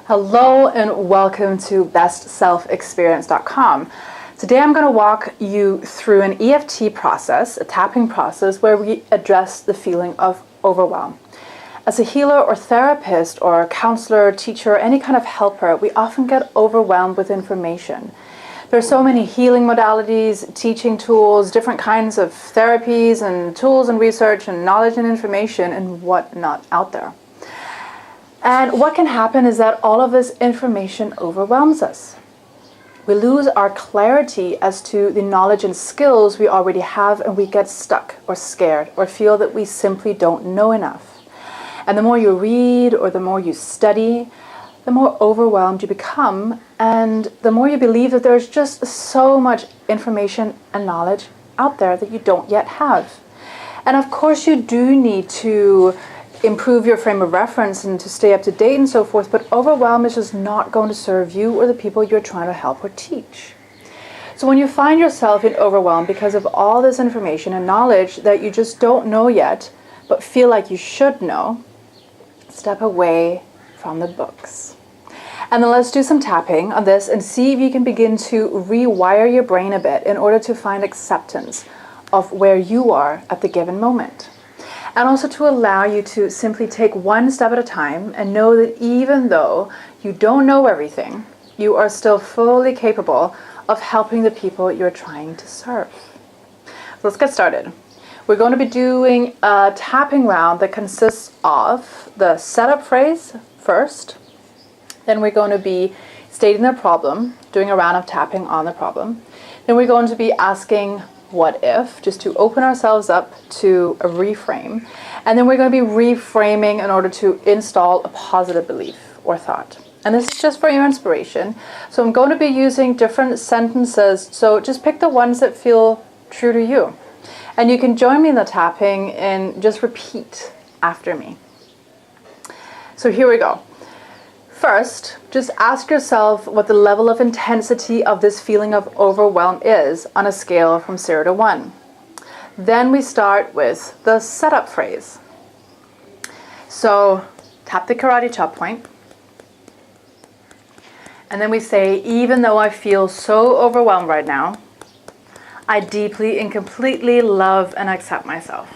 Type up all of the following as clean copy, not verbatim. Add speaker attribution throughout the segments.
Speaker 1: Hello and welcome to bestselfexperience.com. Today I'm going to walk you through an EFT process, a tapping process, where we address the feeling of overwhelm. As a healer or therapist or counselor, teacher, any kind of helper, we often get overwhelmed with information. There are so many healing modalities, teaching tools, different kinds of therapies and tools and research and knowledge and information and whatnot out there. And what can happen is that all of this information overwhelms us. We lose our clarity as to the knowledge and skills we already have, and we get stuck or scared or feel that we simply don't know enough. And the more you read or the more you study, the more overwhelmed you become, and the more you believe that there's just so much information and knowledge out there that you don't yet have. And of course you do need to improve your frame of reference and to stay up to date and so forth, but overwhelm is just not going to serve you or the people you're trying to help or teach. So when you find yourself in overwhelm because of all this information and knowledge that you just don't know yet, but feel like you should know, step away from the books. And then let's do some tapping on this and see if you can begin to rewire your brain a bit in order to find acceptance of where you are at the given moment. And also to allow you to simply take one step at a time and know that even though you don't know everything, you are still fully capable of helping the people you're trying to serve. So let's get started. We're going to be doing a tapping round that consists of the setup phrase first. Then we're going to be stating the problem, doing a round of tapping on the problem. Then we're going to be asking what if, just to open ourselves up to a reframe. And then we're going to be reframing in order to install a positive belief or thought. And this is just for your inspiration. So I'm going to be using different sentences. So just pick the ones that feel true to you. And you can join me in the tapping and just repeat after me. So here we go. First, just ask yourself what the level of intensity of this feeling of overwhelm is on a scale from 0 to 1. Then we start with the setup phrase. So tap the karate chop point. And then we say, even though I feel so overwhelmed right now, I deeply and completely love and accept myself.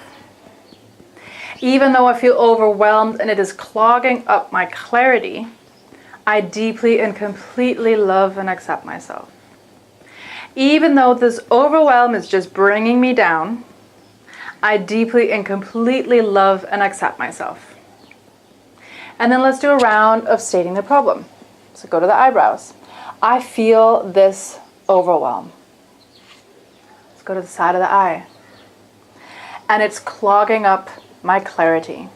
Speaker 1: Even though I feel overwhelmed and it is clogging up my clarity, I deeply and completely love and accept myself. Even though this overwhelm is just bringing me down, I deeply and completely love and accept myself. And then let's do a round of stating the problem. So go to the eyebrows. I feel this overwhelm. Let's go to the side of the eye. And it's clogging up my clarity.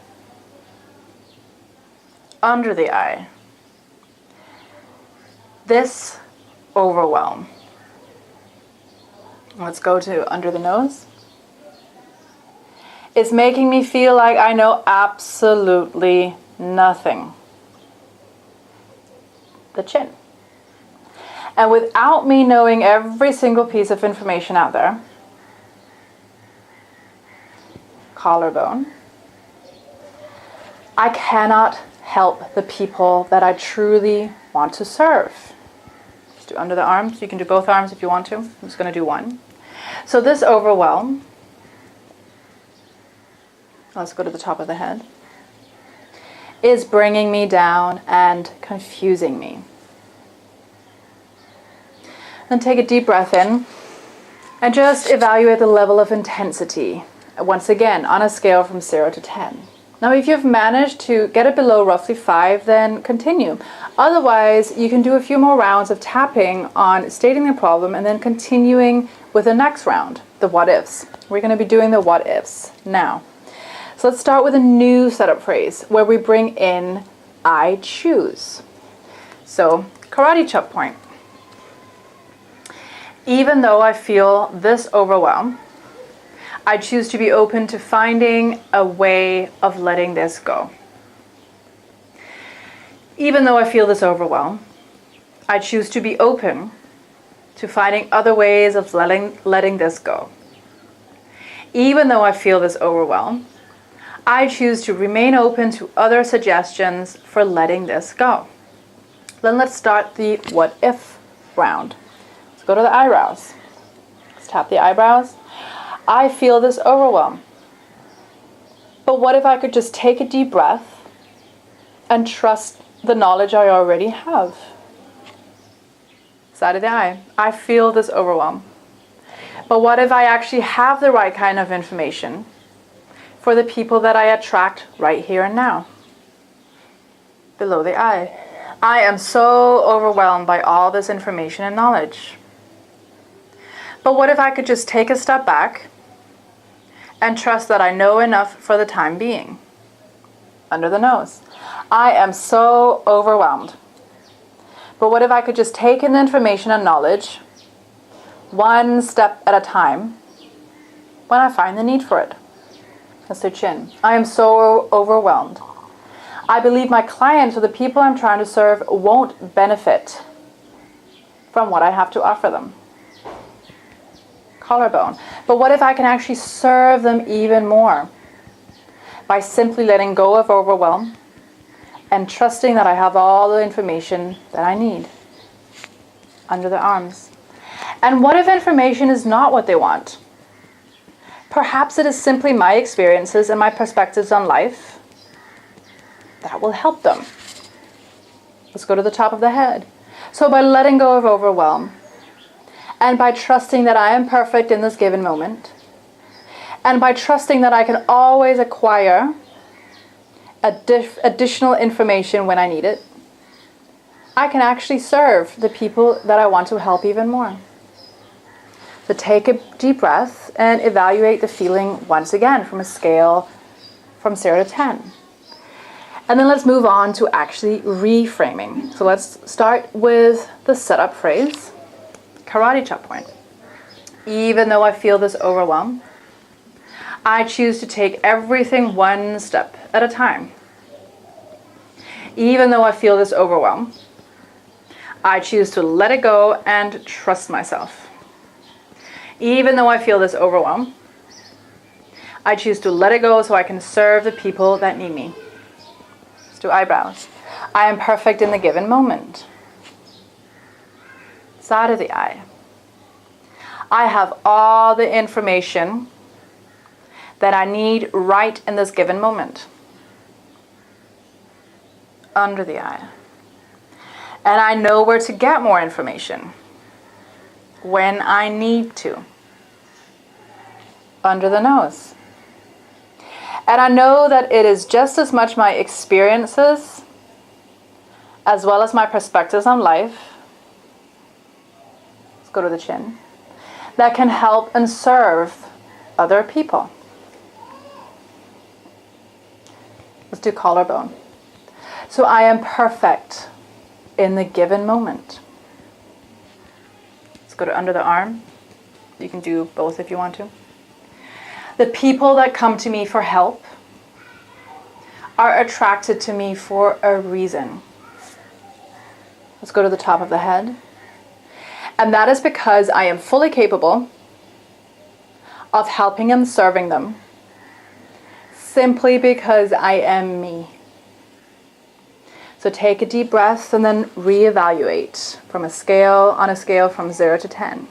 Speaker 1: Under the eye. This overwhelm. Let's go to under the nose. It's making me feel like I know absolutely nothing. The chin. And without me knowing every single piece of information out there, collarbone, I cannot help the people that I truly want to serve. Just do under the arms. You can do both arms if you want to. I'm just going to do one. So this overwhelm, let's go to the top of the head, is bringing me down and confusing me. Then take a deep breath in and just evaluate the level of intensity, once again, on a scale from 0 to 10. Now, if you've managed to get it below roughly 5, then continue. Otherwise, you can do a few more rounds of tapping on stating the problem and then continuing with the next round, the what ifs. We're going to be doing the what ifs now. So let's start with a new setup phrase where we bring in I choose. So karate chop point. Even though I feel this overwhelm, I choose to be open to finding a way of letting this go. Even though I feel this overwhelm, I choose to be open to finding other ways of letting this go. Even though I feel this overwhelm, I choose to remain open to other suggestions for letting this go. Then let's start the what if round. Let's go to the eyebrows. Let's tap the eyebrows. I feel this overwhelm. But what if I could just take a deep breath and trust the knowledge I already have? Side of the eye. I feel this overwhelm. But what if I actually have the right kind of information for the people that I attract right here and now? Below the eye. I am so overwhelmed by all this information and knowledge. But what if I could just take a step back and trust that I know enough for the time being? Under the nose. I am so overwhelmed. But what if I could just take in the information and knowledge one step at a time when I find the need for it? That's the chin. I am so overwhelmed. I believe my clients or the people I'm trying to serve won't benefit from what I have to offer them. Collarbone. But what if I can actually serve them even more by simply letting go of overwhelm and trusting that I have all the information that I need? Under the arms. And what if information is not what they want? Perhaps it is simply my experiences and my perspectives on life that will help them. Let's go to the top of the head. So by letting go of overwhelm, and by trusting that I am perfect in this given moment, and by trusting that I can always acquire additional information when I need it, I can actually serve the people that I want to help even more. So take a deep breath and evaluate the feeling once again from a scale from 0 to 10. And then let's move on to actually reframing. So let's start with the setup phrase, karate chop point. Even though I feel this overwhelm, I choose to take everything one step at a time. Even though I feel this overwhelm, I choose to let it go and trust myself. Even though I feel this overwhelm, I choose to let it go so I can serve the people that need me. Let's do eyebrows. I am perfect in the given moment. Side of the eye. I have all the information that I need right in this given moment. Under the eye. And I know where to get more information when I need to. Under the nose. And I know that it is just as much my experiences as well as my perspectives on life, let's go to the chin, that can help and serve other people. Let's do collarbone. So I am perfect in the given moment. Let's go to under the arm. You can do both if you want to. The people that come to me for help are attracted to me for a reason. Let's go to the top of the head. And that is because I am fully capable of helping and serving them simply because I am me. So take a deep breath and then reevaluate on a scale from 0 to 10.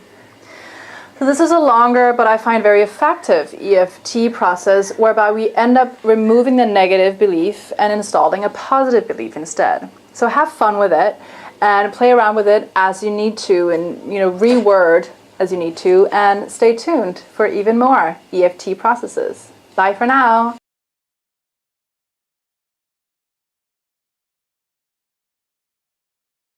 Speaker 1: So this is a longer, but I find very effective EFT process whereby we end up removing the negative belief and installing a positive belief instead. So have fun with it and play around with it as you need to, and reword as you need to, and stay tuned for even more EFT processes. Bye for now.